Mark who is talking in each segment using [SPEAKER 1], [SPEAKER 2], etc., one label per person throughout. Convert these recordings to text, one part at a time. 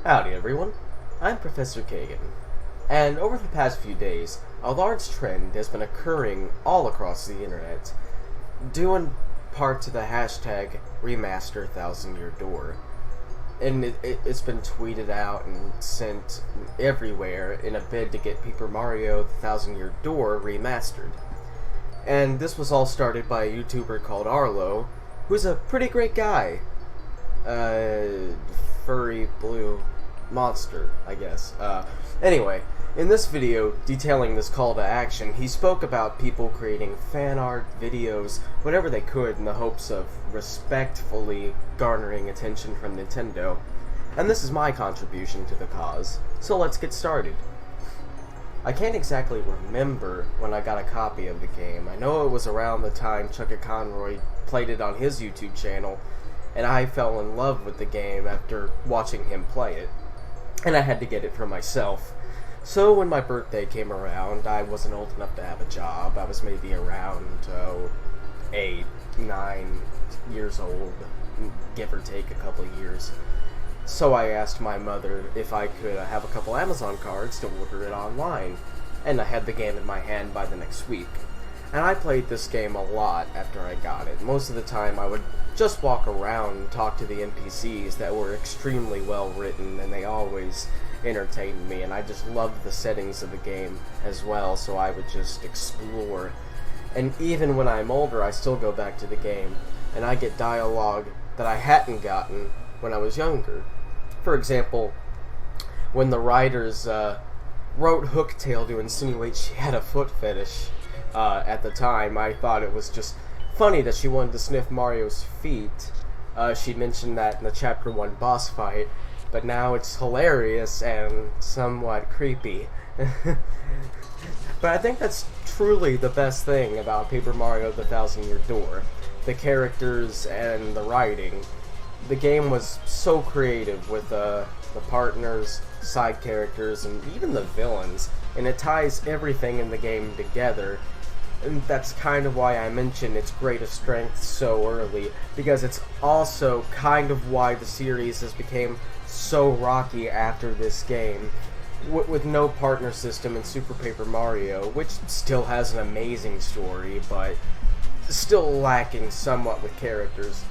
[SPEAKER 1] Howdy everyone, I'm Professor Kagan, and over the past few days, a large trend has been occurring all across the internet, due in part to the hashtag Remaster 1000 Year Door. And it's been tweeted out and sent everywhere in a bid to get Paper Mario the 1000 Year Door remastered. And this was all started by a YouTuber called Arlo, who's a pretty great guy. Furry blue monster, I guess. Anyway, in this video detailing this call to action, he spoke about people creating fan art, videos, whatever they could in the hopes of respectfully garnering attention from Nintendo. And this is my contribution to the cause, so let's get started. I can't exactly remember when I got a copy of the game. I know it was around the time Chucka Conroy played it on his YouTube channel, and I fell in love with the game after watching him play it. And I had to get it for myself. So when my birthday came around, I wasn't old enough to have a job. I was maybe around 8, 9 years old, give or take a couple of years. So I asked my mother if I could have a couple Amazon cards to order it online, and I had the game in my hand by the next week. And I played this game a lot after I got it. Most of the time I would just walk around and talk to the NPCs that were extremely well written, and they always entertained me, and I just loved the settings of the game as well, so I would just explore. And even when I'm older, I still go back to the game, and I get dialogue that I hadn't gotten when I was younger. For example, when the writers wrote Hooktail to insinuate she had a foot fetish at the time, I thought it was just funny that she wanted to sniff Mario's feet. She mentioned that in the Chapter 1 boss fight, but now it's hilarious and somewhat creepy. But I think that's truly the best thing about Paper Mario the 1000 Year Door. The characters and the writing. The game was so creative with the partners, side characters, and even the villains, and it ties everything in the game together. And that's kind of why I mention its greatest strength so early, because it's also kind of why the series has become so rocky after this game. With no partner system in Super Paper Mario, which still has an amazing story, but still lacking somewhat with characters.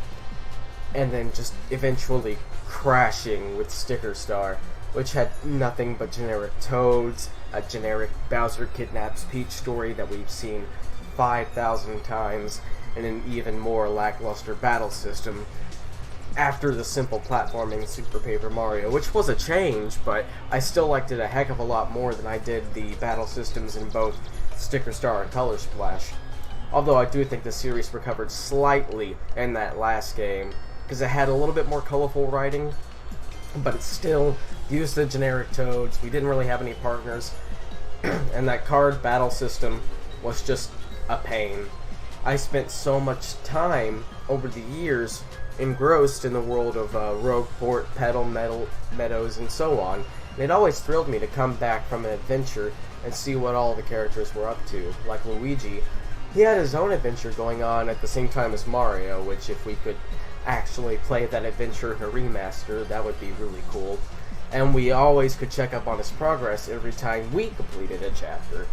[SPEAKER 1] And then just eventually crashing with Sticker Star, which had nothing but generic Toads, a generic Bowser Kidnaps Peach story that we've seen 5,000 times, and an even more lackluster battle system after the simple platforming Super Paper Mario, which was a change, but I still liked it a heck of a lot more than I did the battle systems in both Sticker Star and Color Splash. Although I do think the series recovered slightly in that last game, because it had a little bit more colorful writing, but it still used the generic Toads. We didn't really have any partners, and that card battle system was just a pain. I spent so much time over the years engrossed in the world of Rogueport, Petal Meadows, and so on, and it always thrilled me to come back from an adventure and see what all the characters were up to. Like Luigi, he had his own adventure going on at the same time as Mario, which if we could actually play that adventure in a remaster, that would be really cool. And we always could check up on his progress every time we completed a chapter.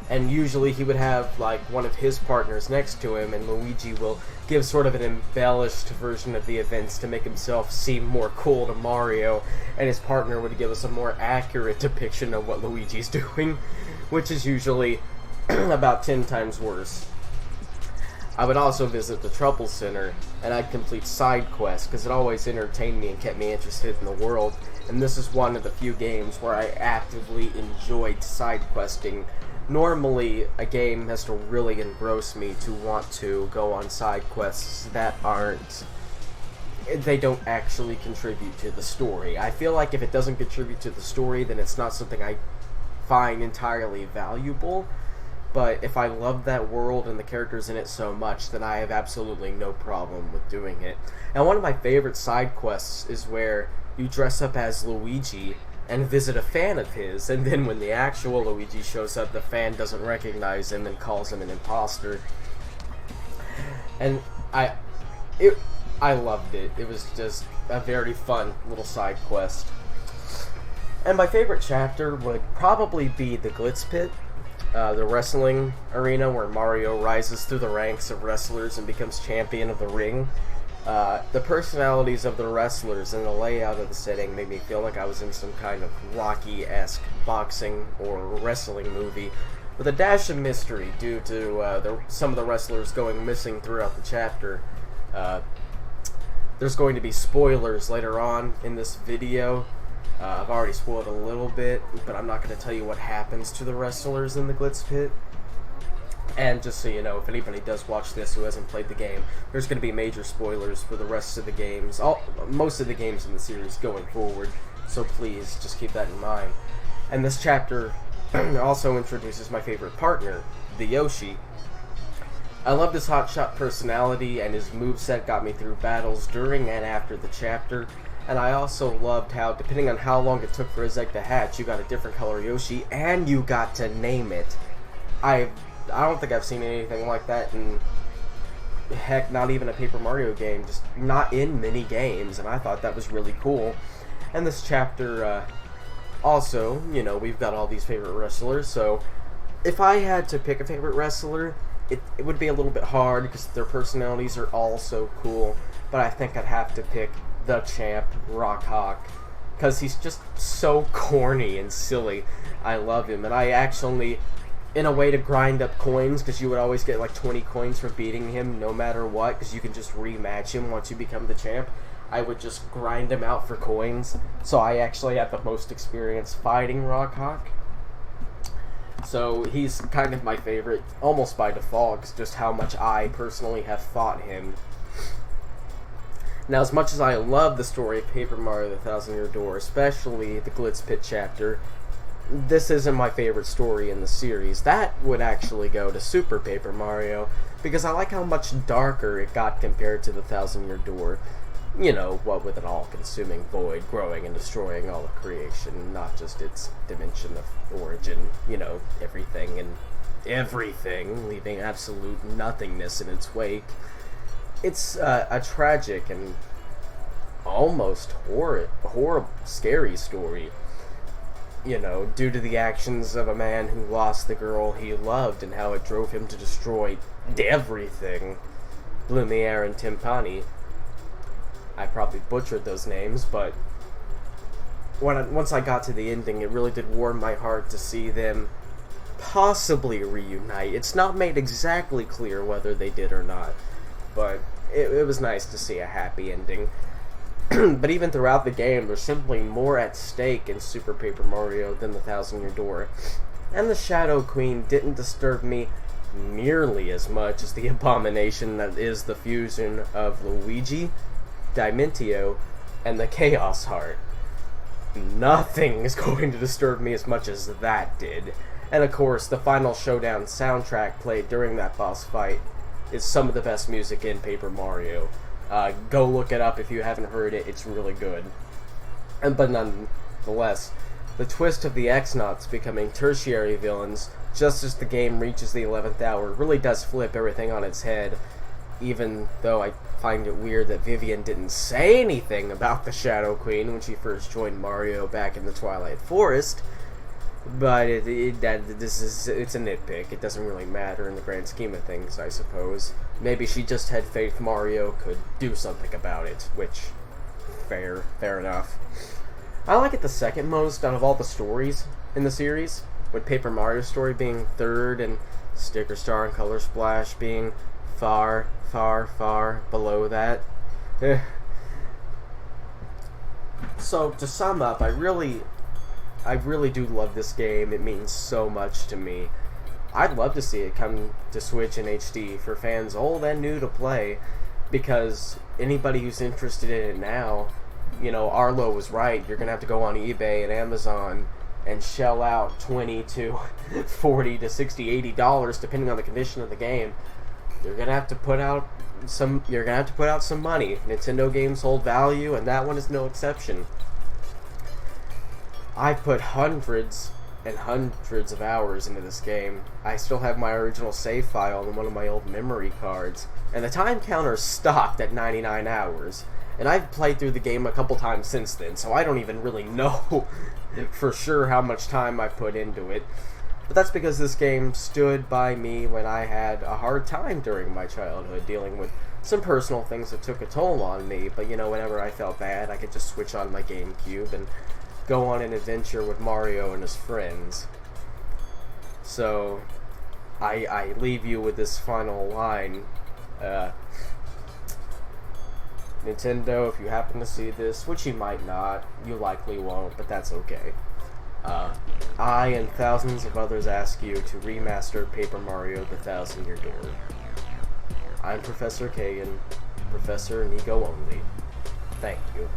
[SPEAKER 1] And usually he would have like one of his partners next to him, and Luigi will give sort of an embellished version of the events to make himself seem more cool to Mario, and his partner would give us a more accurate depiction of what Luigi's doing, which is usually about 10 times worse. I would also visit the Trouble Center, and I'd complete side quests, because it always entertained me and kept me interested in the world, and this is one of the few games where I actively enjoyed side questing. Normally, a game has to really engross me to want to go on side quests that they don't actually contribute to the story. I feel like if it doesn't contribute to the story, then it's not something I find entirely valuable. But if I love that world and the characters in it so much, then I have absolutely no problem with doing it. And one of my favorite side quests is where you dress up as Luigi and visit a fan of his, and then when the actual Luigi shows up, the fan doesn't recognize him and calls him an imposter. And I loved it. It was just a very fun little side quest. And my favorite chapter would probably be the Glitz Pit, the wrestling arena where Mario rises through the ranks of wrestlers and becomes champion of the ring. The personalities of the wrestlers and the layout of the setting made me feel like I was in some kind of Rocky-esque boxing or wrestling movie, with a dash of mystery due to some of the wrestlers going missing throughout the chapter. There's going to be spoilers later on in this video. I've already spoiled a little bit, but I'm not going to tell you what happens to the wrestlers in the Glitz Pit. And just so you know, if anybody does watch this who hasn't played the game, there's going to be major spoilers for the rest of the games, most of the games in the series going forward, so please just keep that in mind. And this chapter also introduces my favorite partner, the Yoshi. I love his hotshot personality, and his moveset got me through battles during and after the chapter. And I also loved how, depending on how long it took for his egg to hatch, you got a different color Yoshi, and you got to name it. I don't think I've seen anything like that in, heck, not even a Paper Mario game, just not in many games, and I thought that was really cool. And this chapter, also, you know, we've got all these favorite wrestlers, so if I had to pick a favorite wrestler, it would be a little bit hard because their personalities are all so cool, but I think I'd have to pick the champ, Rock Hawk, because he's just so corny and silly. I love him, and I actually, in a way to grind up coins, because you would always get like 20 coins for beating him no matter what, because you can just rematch him once you become the champ. I would just grind him out for coins, so I actually have the most experience fighting Rock Hawk. So he's kind of my favorite, almost by default, because just how much I personally have fought him. Now, as much as I love the story of Paper Mario the Thousand Year Door, especially the Glitz Pit chapter, this isn't my favorite story in the series. That would actually go to Super Paper Mario, because I like how much darker it got compared to the Thousand Year Door. You know, what with an all-consuming void growing and destroying all of creation, not just its dimension of origin, you know, everything and everything, leaving absolute nothingness in its wake. It's a tragic and almost horrible, scary story, you know, due to the actions of a man who lost the girl he loved and how it drove him to destroy everything. Lumiere and Timpani. I probably butchered those names, but once I got to the ending, it really did warm my heart to see them possibly reunite. It's not made exactly clear whether they did or not, but it was nice to see a happy ending. But even throughout the game, there's simply more at stake in Super Paper Mario than the Thousand Year Door. And the Shadow Queen didn't disturb me nearly as much as the abomination that is the fusion of Luigi, Dimentio, and the Chaos Heart. Nothing is going to disturb me as much as that did. And of course, the final showdown soundtrack played during that boss fight is some of the best music in Paper Mario. Go look it up if you haven't heard it, it's really good. But nonetheless, the twist of the X-Nauts becoming tertiary villains just as the game reaches the 11th hour really does flip everything on its head, even though I find it weird that Vivian didn't say anything about the Shadow Queen when she first joined Mario back in the Twilight Forest. But it's a nitpick. It doesn't really matter in the grand scheme of things, I suppose. Maybe she just had faith Mario could do something about it, which, fair enough. I like it the second most out of all the stories in the series, with Paper Mario's story being third and Sticker Star and Color Splash being far below that. So, to sum up, I really do love this game. It means so much to me. I'd love to see it come to Switch in HD for fans old and new to play, because anybody who's interested in it now, you know, Arlo was right. You're going to have to go on eBay and Amazon and shell out $20 to $40 to $60, $80, depending on the condition of the game. You're going to have to put out some money. Nintendo games hold value, and that one is no exception. I put hundreds and hundreds of hours into this game. I still have my original save file in one of my old memory cards, and the time counter stopped at 99 hours. And I've played through the game a couple times since then, so I don't even really know for sure how much time I put into it. But that's because this game stood by me when I had a hard time during my childhood, dealing with some personal things that took a toll on me. But you know, whenever I felt bad, I could just switch on my GameCube and go on an adventure with Mario and his friends. So, I leave you with this final line. Nintendo, if you happen to see this, which you might not, you likely won't, but that's okay. I and thousands of others ask you to remaster Paper Mario: The Thousand Year Door. I'm Professor Kagan, Professor Nico only. Thank you.